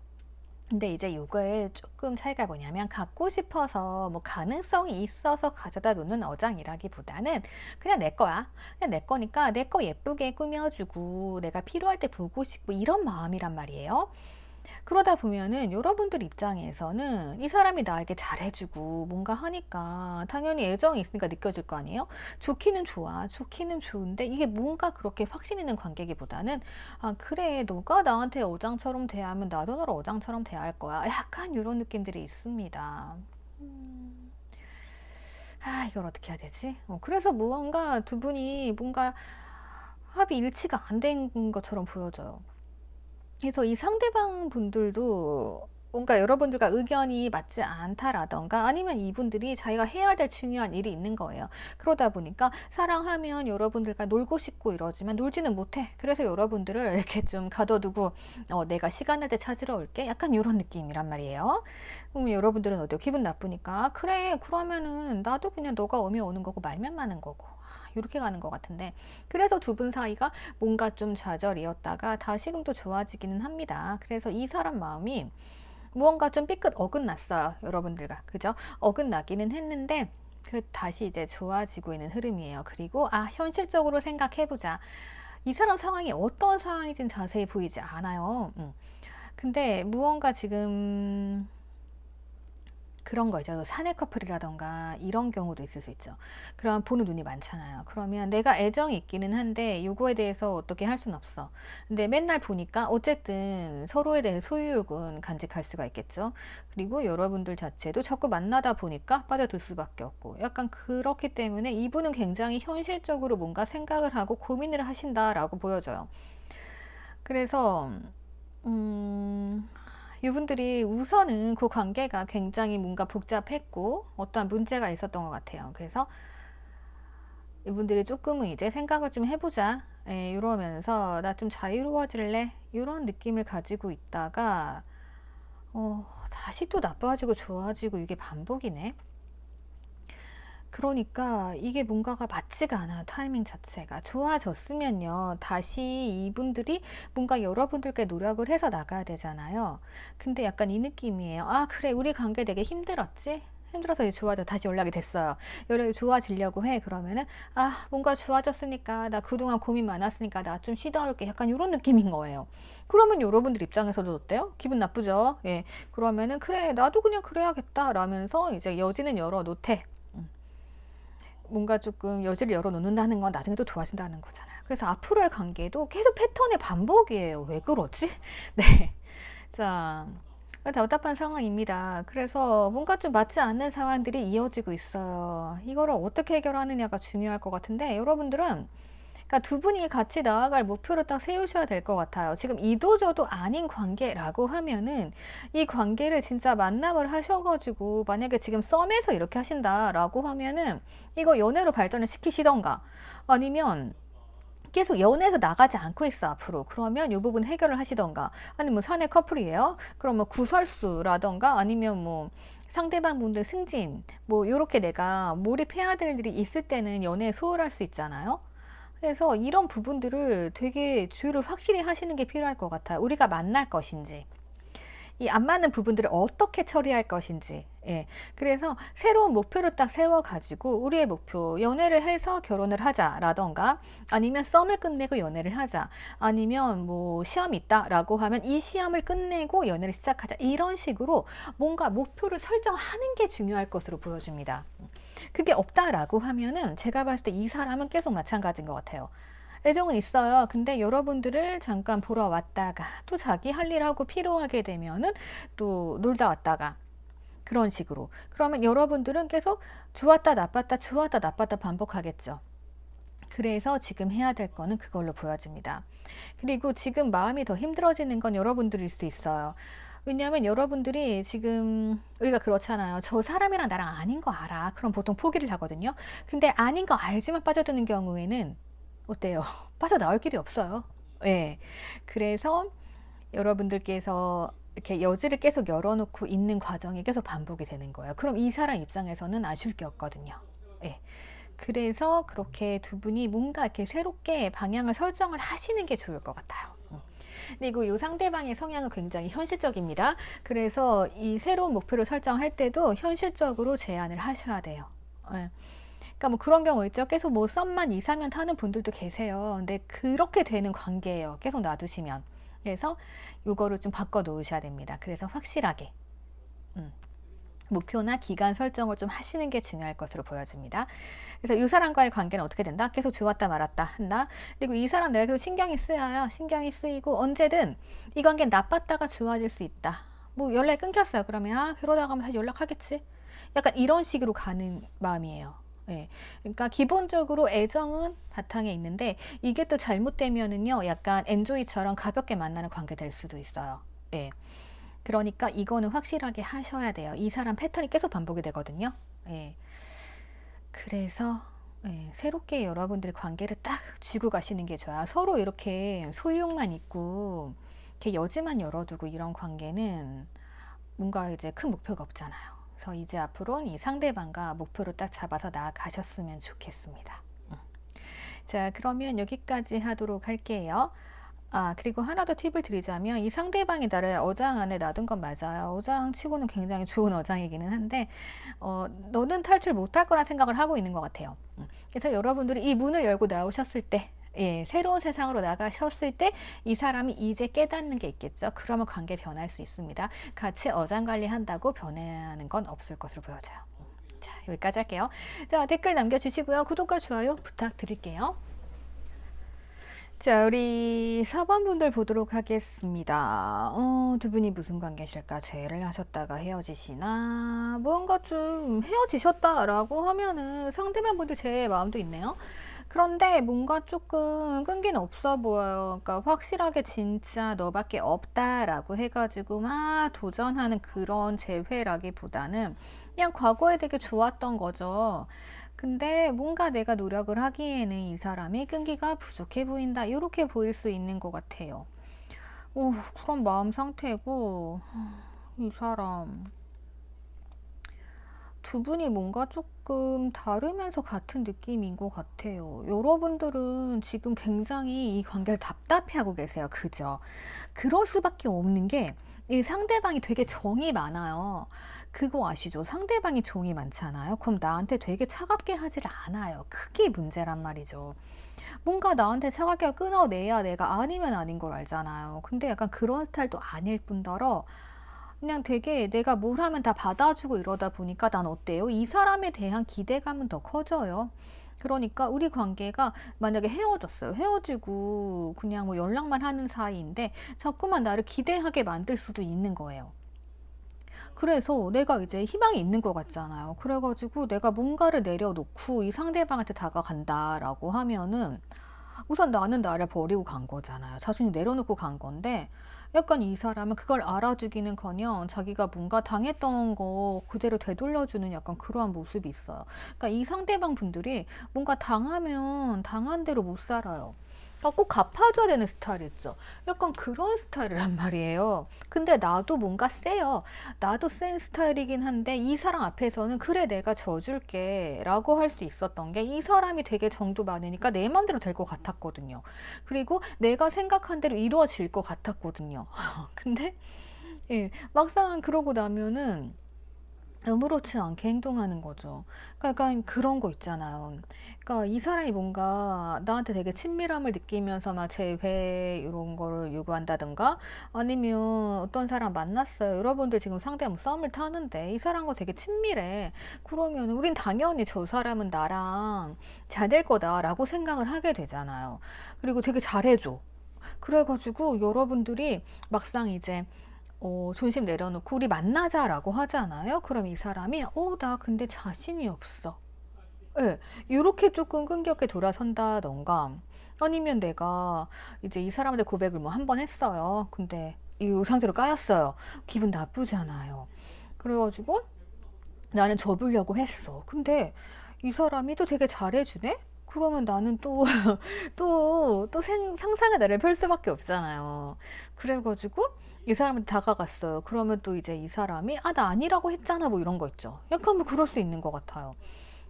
근데 이제 이거에 조금 차이가 뭐냐면 갖고 싶어서 뭐 가능성이 있어서 가져다 놓는 어장이라기보다는 그냥 내 거야. 그냥 내 거니까 내 거 예쁘게 꾸며주고 내가 필요할 때 보고 싶고 이런 마음이란 말이에요. 그러다 보면은 여러분들 입장에서는 이 사람이 나에게 잘해주고 뭔가 하니까 당연히 애정이 있으니까 느껴질 거 아니에요? 좋기는 좋아. 좋기는 좋은데 이게 뭔가 그렇게 확신 있는 관계기보다는 아, 그래. 너가 나한테 어장처럼 대하면 나도 너를 어장처럼 대할 거야. 약간 이런 느낌들이 있습니다. 아, 이걸 어떻게 해야 되지? 그래서 무언가 두 분이 뭔가 합이 일치가 안 된 것처럼 보여져요. 그래서 이 상대방 분들도 뭔가 여러분들과 의견이 맞지 않다라던가 아니면 이분들이 자기가 해야 될 중요한 일이 있는 거예요. 그러다 보니까 사랑하면 여러분들과 놀고 싶고 이러지만 놀지는 못해. 그래서 여러분들을 이렇게 좀 가둬두고 내가 시간 날 때 찾으러 올게. 약간 이런 느낌이란 말이에요. 그럼 여러분들은 어때요? 기분 나쁘니까 그래 그러면은 나도 그냥 너가 오면 오는 거고 말면 마는 거고 이렇게 가는 것 같은데 그래서 두 분 사이가 뭔가 좀 좌절이었다가 다시금 또 좋아지기는 합니다. 그래서 이 사람 마음이 무언가 좀 삐끗 어긋났어요. 여러분들과 그죠? 어긋나기는 했는데 다시 이제 좋아지고 있는 흐름이에요. 그리고 현실적으로 생각해 보자. 이 사람 상황이 어떤 상황인지는 자세히 보이지 않아요. 근데 무언가 지금 그런 거 있죠. 사내 커플이라던가 이런 경우도 있을 수 있죠. 그럼 보는 눈이 많잖아요. 그러면 내가 애정이 있기는 한데 요거에 대해서 어떻게 할 수는 없어. 근데 맨날 보니까 어쨌든 서로에 대해 소유욕은 간직할 수가 있겠죠. 그리고 여러분들 자체도 자꾸 만나다 보니까 빠져들 수밖에 없고 약간 그렇기 때문에 이분은 굉장히 현실적으로 뭔가 생각을 하고 고민을 하신다라고 보여져요. 그래서 이분들이 우선은 그 관계가 굉장히 뭔가 복잡했고 어떠한 문제가 있었던 것 같아요. 그래서 이분들이 조금은 이제 생각을 좀 해보자, 이러면서 나 좀 자유로워질래, 이런 느낌을 가지고 있다가 다시 또 나빠지고 좋아지고 이게 반복이네. 그러니까 이게 뭔가가 맞지가 않아요. 타이밍 자체가. 좋아졌으면요, 다시 이분들이 뭔가 여러분들께 노력을 해서 나가야 되잖아요. 근데 약간 이 느낌이에요. 그래, 우리 관계 되게 힘들었지? 힘들어서 이제 좋아져 다시 연락이 됐어요. 연락이 좋아지려고 해. 그러면은 뭔가 좋아졌으니까, 나 그동안 고민 많았으니까 나 좀 쉬다 올게, 약간 이런 느낌인 거예요. 그러면 여러분들 입장에서도 어때요? 기분 나쁘죠? 예. 그러면은 그래, 나도 그냥 그래야겠다 라면서 이제 여지는 열어놓되, 뭔가 조금 여지를 열어놓는다는 건 나중에 또 좋아진다는 거잖아요. 그래서 앞으로의 관계도 계속 패턴의 반복이에요. 왜 그러지? 네. 자, 답답한 상황입니다. 그래서 뭔가 좀 맞지 않는 상황들이 이어지고 있어요. 이거를 어떻게 해결하느냐가 중요할 것 같은데, 여러분들은 그러니까 두 분이 같이 나아갈 목표를 딱 세우셔야 될 것 같아요. 지금 이도저도 아닌 관계라고 하면은 이 관계를 진짜 만남을 하셔가지고 만약에 지금 썸에서 이렇게 하신다라고 하면은 이거 연애로 발전을 시키시던가, 아니면 계속 연애에서 나가지 않고 있어 앞으로. 그러면 이 부분 해결을 하시던가, 아니면 뭐 사내 커플이에요? 그러면 구설수라던가, 아니면 뭐 상대방 분들 승진, 뭐 요렇게 내가 몰입해야 될 일이 있을 때는 연애에 소홀할 수 있잖아요. 그래서 이런 부분들을 되게 조율을 확실히 하시는 게 필요할 것 같아요. 우리가 만날 것인지, 이 안 맞는 부분들을 어떻게 처리할 것인지. 예. 그래서 새로운 목표를 딱 세워가지고, 우리의 목표, 연애를 해서 결혼을 하자라던가, 아니면 썸을 끝내고 연애를 하자, 아니면 뭐 시험이 있다라고 하면 이 시험을 끝내고 연애를 시작하자, 이런 식으로 뭔가 목표를 설정하는 게 중요할 것으로 보여집니다. 그게 없다라고 하면은 제가 봤을 때 이 사람은 계속 마찬가지인 것 같아요. 애정은 있어요. 근데 여러분들을 잠깐 보러 왔다가 또 자기 할 일하고 필요하게 되면은 또 놀다 왔다가, 그런 식으로. 그러면 여러분들은 계속 좋았다 나빴다 좋았다 나빴다 반복하겠죠. 그래서 지금 해야 될 거는 그걸로 보여집니다. 그리고 지금 마음이 더 힘들어지는 건 여러분들일 수 있어요. 왜냐하면 여러분들이 지금, 우리가 그렇잖아요. 저 사람이랑 나랑 아닌 거 알아. 그럼 보통 포기를 하거든요. 근데 아닌 거 알지만 빠져드는 경우에는 어때요? 빠져나올 길이 없어요. 예. 그래서 여러분들께서 이렇게 여지를 계속 열어놓고 있는 과정이 계속 반복이 되는 거예요. 그럼 이 사람 입장에서는 아쉬울 게 없거든요. 예. 그래서 그렇게 두 분이 뭔가 이렇게 새롭게 방향을 설정을 하시는 게 좋을 것 같아요. 그리고 이 상대방의 성향은 굉장히 현실적입니다. 그래서 이 새로운 목표를 설정할 때도 현실적으로 제안을 하셔야 돼요. 예. 그러니까 뭐 그런 경우 있죠. 계속 뭐 썸만 2, 3년 타는 분들도 계세요. 근데 그렇게 되는 관계예요. 계속 놔두시면. 그래서 이거를 좀 바꿔 놓으셔야 됩니다. 그래서 확실하게 목표나 기간 설정을 좀 하시는 게 중요할 것으로 보여집니다. 그래서 이 사람과의 관계는 어떻게 된다? 계속 좋았다 말았다 한다. 그리고 이 사람 내가 계속 신경이 쓰여요. 신경이 쓰이고 언제든 이 관계는 나빴다가 좋아질 수 있다. 뭐 연락이 끊겼어요. 그러면 그러다가 다시 연락하겠지. 약간 이런 식으로 가는 마음이에요. 예. 그러니까 기본적으로 애정은 바탕에 있는데 이게 또 잘못되면은요, 약간 엔조이처럼 가볍게 만나는 관계 될 수도 있어요. 예. 그러니까 이거는 확실하게 하셔야 돼요. 이 사람 패턴이 계속 반복이 되거든요. 예. 그래서 새롭게 여러분들의 관계를 딱 쥐고 가시는 게 좋아요. 서로 이렇게 소유욕만 있고 이렇게 여지만 열어두고 이런 관계는 뭔가 이제 큰 목표가 없잖아요. 그래서 이제 앞으로는 이 상대방과 목표를 딱 잡아서 나아가셨으면 좋겠습니다. 자, 그러면 여기까지 하도록 할게요. 그리고 하나 더 팁을 드리자면 이 상대방이 나를 어장 안에 놔둔 건 맞아요. 어장 치고는 굉장히 좋은 어장이기는 한데 너는 탈출 못할 거란 생각을 하고 있는 것 같아요. 그래서 여러분들이 이 문을 열고 나오셨을 때 새로운 세상으로 나가셨을 때 이 사람이 이제 깨닫는 게 있겠죠. 그러면 관계 변할 수 있습니다. 같이 어장 관리한다고 변하는 건 없을 것으로 보여져요. 자, 여기까지 할게요. 자, 댓글 남겨주시고요. 구독과 좋아요 부탁드릴게요. 자, 우리 4번 분들 보도록 하겠습니다. 두 분이 무슨 관계실까? 죄를 하셨다가 헤어지시나? 뭔가 좀 헤어지셨다라고 하면은 상대방 분들 제 마음도 있네요. 그런데 뭔가 조금 끈기는 없어 보여요. 그러니까 확실하게 진짜 너밖에 없다라고 해가지고 막 도전하는 그런 재회라기보다는 그냥 과거에 되게 좋았던 거죠. 근데 뭔가 내가 노력을 하기에는 이 사람이 끈기가 부족해 보인다. 이렇게 보일 수 있는 것 같아요. 그런 마음 상태고, 이 사람. 두 분이 뭔가 조금 다르면서 같은 느낌인 것 같아요. 여러분들은 지금 굉장히 이 관계를 답답해하고 계세요. 그죠? 그럴 수밖에 없는 게 이 상대방이 되게 정이 많아요. 그거 아시죠? 상대방이 정이 많잖아요. 그럼 나한테 되게 차갑게 하질 않아요. 그게 문제란 말이죠. 뭔가 나한테 차갑게 끊어내야 내가 아니면 아닌 걸 알잖아요. 근데 약간 그런 스타일도 아닐 뿐더러 그냥 되게 내가 뭘 하면 다 받아주고 이러다 보니까 난 어때요? 이 사람에 대한 기대감은 더 커져요. 그러니까 우리 관계가 만약에 헤어졌어요. 헤어지고 그냥 뭐 연락만 하는 사이인데 자꾸만 나를 기대하게 만들 수도 있는 거예요. 그래서 내가 이제 희망이 있는 것 같잖아요. 그래가지고 내가 뭔가를 내려놓고 이 상대방한테 다가간다라고 하면은 우선 나는 나를 버리고 간 거잖아요. 자신이 내려놓고 간 건데 약간 이 사람은 그걸 알아주기는커녕 자기가 뭔가 당했던 거 그대로 되돌려주는 약간 그러한 모습이 있어요. 그러니까 이 상대방 분들이 뭔가 당하면 당한 대로 못 살아요. 꼭 갚아줘야 되는 스타일 있죠. 약간 그런 스타일이란 말이에요. 근데 나도 뭔가 세요. 나도 센 스타일이긴 한데 이 사람 앞에서는 그래 내가 져줄게 라고 할 수 있었던 게 이 사람이 되게 정도 많으니까 내 맘대로 될 것 같았거든요. 그리고 내가 생각한 대로 이루어질 것 같았거든요. 근데 막상 그러고 나면은 아무렇지 않게 행동하는 거죠. 그러니까 약간 그런 거 있잖아요. 그러니까 이 사람이 뭔가 나한테 되게 친밀함을 느끼면서 막 재회 이런 거를 요구한다든가 아니면 어떤 사람 만났어요. 여러분들 지금 상대하고 썸을 타는데 이 사람과 되게 친밀해. 그러면 우린 당연히 저 사람은 나랑 잘 될 거다라고 생각을 하게 되잖아요. 그리고 되게 잘해줘. 그래가지고 여러분들이 막상 이제 존심 내려놓고 우리 만나자라고 하잖아요. 그럼 이 사람이 나 근데 자신이 없어. 예, 이렇게 조금 끈기없게 돌아선다던가 아니면 내가 이제 이 사람한테 고백을 뭐 한 번 했어요. 근데 이 상태로 까였어요. 기분 나쁘잖아요. 그래가지고 나는 접으려고 했어. 근데 이 사람이 또 되게 잘해주네? 그러면 나는 상상의 나를 펼 수밖에 없잖아요. 그래가지고 이 사람한테 다가갔어요. 그러면 또 이제 이 사람이, 나 아니라고 했잖아. 뭐 이런 거 있죠. 약간 뭐 그럴 수 있는 것 같아요.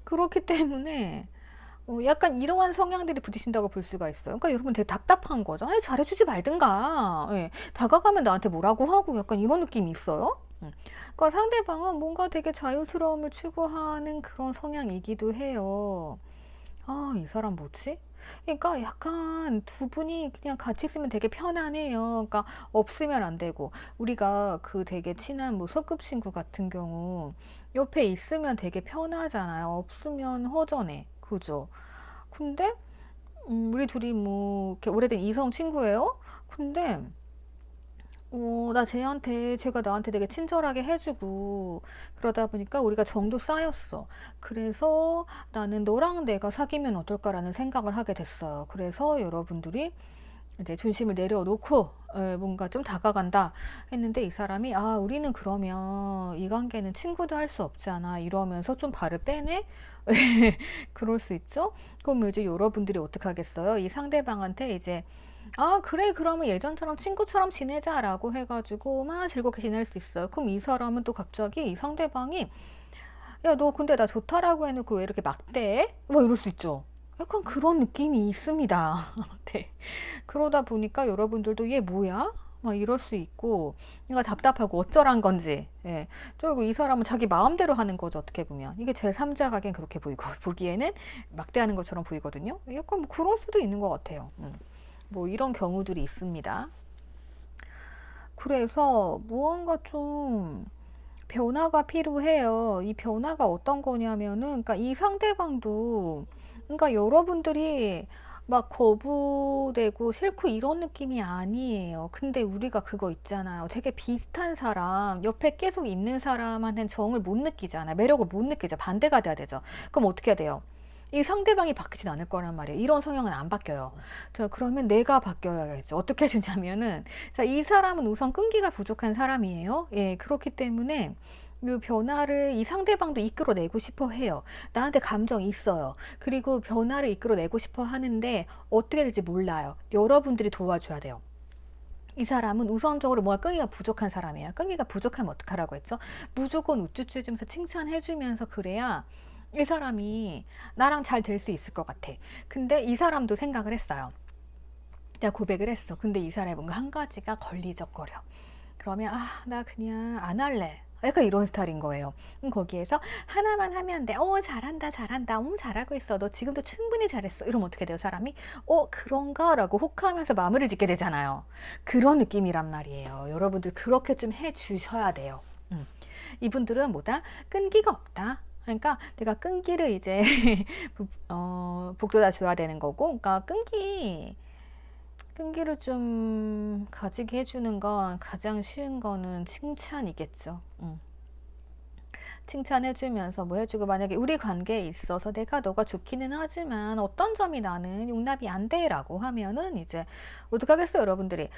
그렇기 때문에, 약간 이러한 성향들이 부딪힌다고 볼 수가 있어요. 그러니까 여러분 되게 답답한 거죠. 아니, 잘해주지 말든가. 예, 다가가면 나한테 뭐라고 하고 약간 이런 느낌이 있어요. 그러니까 상대방은 뭔가 되게 자유스러움을 추구하는 그런 성향이기도 해요. 이 사람 뭐지? 그러니까 약간 두 분이 그냥 같이 있으면 되게 편안해요. 그러니까 없으면 안 되고 우리가 그 되게 친한 뭐 소꿉친구 같은 경우 옆에 있으면 되게 편하잖아요. 없으면 허전해. 그죠? 근데 우리 둘이 뭐 이렇게 오래된 이성 친구예요? 근데 제가 나한테 되게 친절하게 해주고, 그러다 보니까 우리가 정도 쌓였어. 그래서 나는 너랑 내가 사귀면 어떨까라는 생각을 하게 됐어요. 그래서 여러분들이 이제 존심을 내려놓고, 뭔가 좀 다가간다 했는데 이 사람이, 우리는 그러면 이 관계는 친구도 할 수 없잖아. 이러면서 좀 발을 빼네? 그럴 수 있죠? 그럼 이제 여러분들이 어떻게 하겠어요? 이 상대방한테 이제 그래, 그러면 예전처럼 친구처럼 지내자라고 해가지고 막 즐겁게 지낼 수 있어요. 그럼 이 사람은 또 갑자기 이 상대방이 야, 너 근데 나 좋다라고 해놓고 왜 이렇게 막대? 뭐 이럴 수 있죠. 약간 그런 느낌이 있습니다. 네. 그러다 보니까 여러분들도 얘 뭐야? 막 이럴 수 있고, 그러니까 답답하고 어쩌란 건지. 예. 그리고 이 사람은 자기 마음대로 하는 거죠, 어떻게 보면. 이게 제3자 가겐 그렇게 보이고, 보기에는 막대하는 것처럼 보이거든요. 약간 뭐 그럴 수도 있는 것 같아요. 뭐 이런 경우들이 있습니다. 그래서 무언가 좀 변화가 필요해요. 이 변화가 어떤 거냐면은, 그러니까 이 상대방도, 그러니까 여러분들이 막 거부되고 싫고 이런 느낌이 아니에요. 근데 우리가 그거 있잖아요. 되게 비슷한 사람, 옆에 계속 있는 사람한테는 정을 못 느끼잖아요. 매력을 못 느끼죠. 반대가 돼야 되죠. 그럼 어떻게 해야 돼요? 이 상대방이 바뀌진 않을 거란 말이에요. 이런 성향은 안 바뀌어요. 자, 그러면 내가 바뀌어야겠죠. 어떻게 해주냐면은, 자, 이 사람은 우선 끈기가 부족한 사람이에요. 예, 그렇기 때문에 이 변화를 이 상대방도 이끌어내고 싶어 해요. 나한테 감정이 있어요. 그리고 변화를 이끌어내고 싶어 하는데 어떻게 될지 몰라요. 여러분들이 도와줘야 돼요. 이 사람은 우선적으로 뭔가 끈기가 부족한 사람이에요. 끈기가 부족하면 어떡하라고 했죠? 무조건 우쭈쭈 해주면서 칭찬해주면서 그래야 이 사람이 나랑 잘 될 수 있을 것 같아. 근데 이 사람도 생각을 했어요. 내가 고백을 했어. 근데 이 사람이 뭔가 한 가지가 걸리적거려. 그러면 나 그냥 안 할래. 약간 이런 스타일인 거예요. 거기에서 하나만 하면 돼. 잘한다, 잘한다. 잘하고 있어. 너 지금도 충분히 잘했어. 이러면 어떻게 돼요, 사람이? 그런가? 라고 혹하면서 마무리를 짓게 되잖아요. 그런 느낌이란 말이에요. 여러분들 그렇게 좀 해주셔야 돼요. 이분들은 뭐다? 끈기가 없다. 그러니까 내가 끈기를 이제 북돋아 줘야 되는 거고, 그러니까 끈기를 좀 가지게 해주는 건 가장 쉬운 거는 칭찬이겠죠. 칭찬해주면서 뭐 해주고, 만약에 우리 관계에 있어서 내가 너가 좋기는 하지만 어떤 점이 나는 용납이 안 돼라고 하면은 이제 어떡하겠어요, 여러분들이.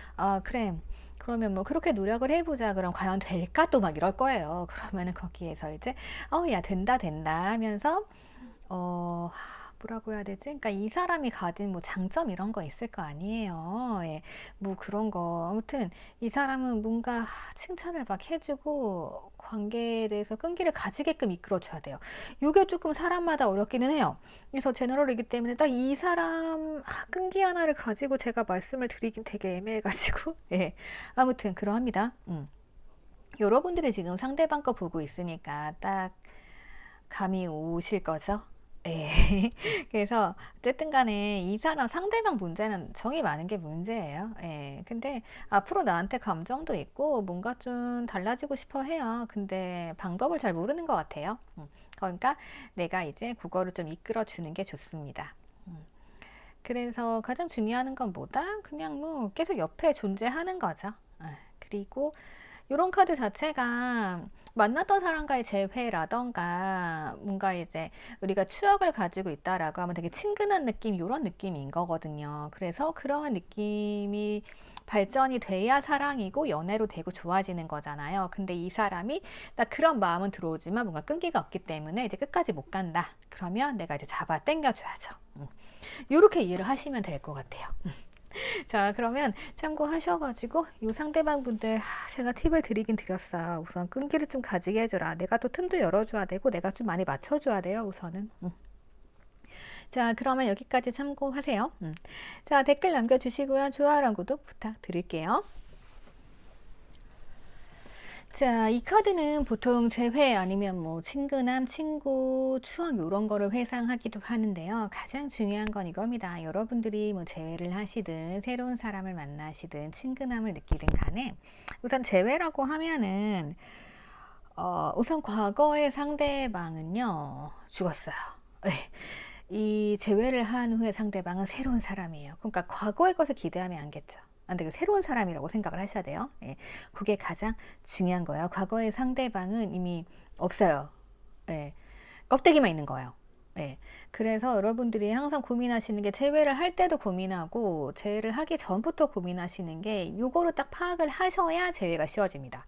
그래. 그러면 뭐 그렇게 노력을 해보자. 그럼 과연 될까? 또 막 이럴 거예요. 그러면은 거기에서 이제 야, 된다 하면서 뭐라고 해야 되지? 그러니까 이 사람이 가진 뭐 장점 이런 거 있을 거 아니에요. 예, 뭐 그런 거. 아무튼 이 사람은 뭔가 칭찬을 막 해주고 관계에 대해서 끈기를 가지게끔 이끌어줘야 돼요. 이게 조금 사람마다 어렵기는 해요. 그래서 제너럴이기 때문에 딱 이 사람 끈기 하나를 가지고 제가 말씀을 드리긴 되게 애매해가지고 예, 아무튼 그러합니다. 여러분들이 지금 상대방 거 보고 있으니까 딱 감이 오실 거죠? 예. 그래서 어쨌든 간에 이 사람 상대방 문제는 정이 많은 게 문제예요. 예. 근데 앞으로 나한테 감정도 있고 뭔가 좀 달라지고 싶어 해요. 근데 방법을 잘 모르는 것 같아요. 그러니까 내가 이제 그거를 좀 이끌어 주는 게 좋습니다. 그래서 가장 중요한 건 뭐다? 그냥 뭐 계속 옆에 존재하는 거죠. 그리고 이런 카드 자체가 만났던 사람과의 재회라던가 뭔가 이제 우리가 추억을 가지고 있다라고 하면 되게 친근한 느낌, 이런 느낌인 거거든요. 그래서 그러한 느낌이 발전이 돼야 사랑이고 연애로 되고 좋아지는 거잖아요. 근데 이 사람이 나 그런 마음은 들어오지만 뭔가 끈기가 없기 때문에 이제 끝까지 못 간다. 그러면 내가 이제 잡아 당겨줘야죠. 이렇게 이해를 하시면 될 것 같아요. 자, 그러면 참고하셔가지고 이 상대방 분들 제가 팁을 드리긴 드렸어요. 우선 끈기를 좀 가지게 해줘라. 내가 또 틈도 열어줘야 되고 내가 좀 많이 맞춰줘야 돼요, 우선은. 자, 그러면 여기까지 참고하세요. 자, 댓글 남겨주시고요. 좋아요랑 구독 부탁드릴게요. 자, 이 카드는 보통 재회 아니면 뭐 친근함, 친구, 추억 이런 거를 회상하기도 하는데요. 가장 중요한 건 이겁니다. 여러분들이 뭐 재회를 하시든 새로운 사람을 만나시든 친근함을 느끼든 간에 우선 재회라고 하면은 우선 과거의 상대방은요 죽었어요. 네. 이 재회를 한 후에 상대방은 새로운 사람이에요. 그러니까 과거의 것을 기대하면 안 겠죠. 근데 새로운 사람이라고 생각을 하셔야 돼요. 예, 그게 가장 중요한 거예요. 과거의 상대방은 이미 없어요. 예, 껍데기만 있는 거예요. 예, 그래서 여러분들이 항상 고민하시는 게 재회를 할 때도 고민하고 재회를 하기 전부터 고민하시는 게 요거를 딱 파악을 하셔야 재회가 쉬워집니다.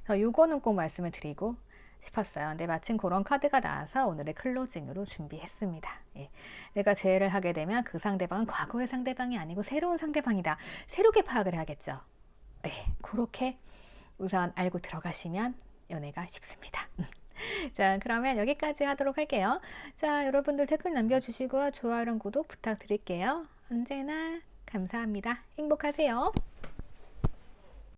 그래서 요거는 꼭 말씀을 드리고 싶었어요. 근데 마침 그런 카드가 나와서 오늘의 클로징으로 준비했습니다. 예. 내가 재회를 하게 되면 그 상대방은 과거의 상대방이 아니고 새로운 상대방이다. 새롭게 파악을 해야겠죠. 예. 그렇게 우선 알고 들어가시면 연애가 쉽습니다. 자, 그러면 여기까지 하도록 할게요. 자, 여러분들 댓글 남겨주시고 좋아요랑 구독 부탁드릴게요. 언제나 감사합니다. 행복하세요.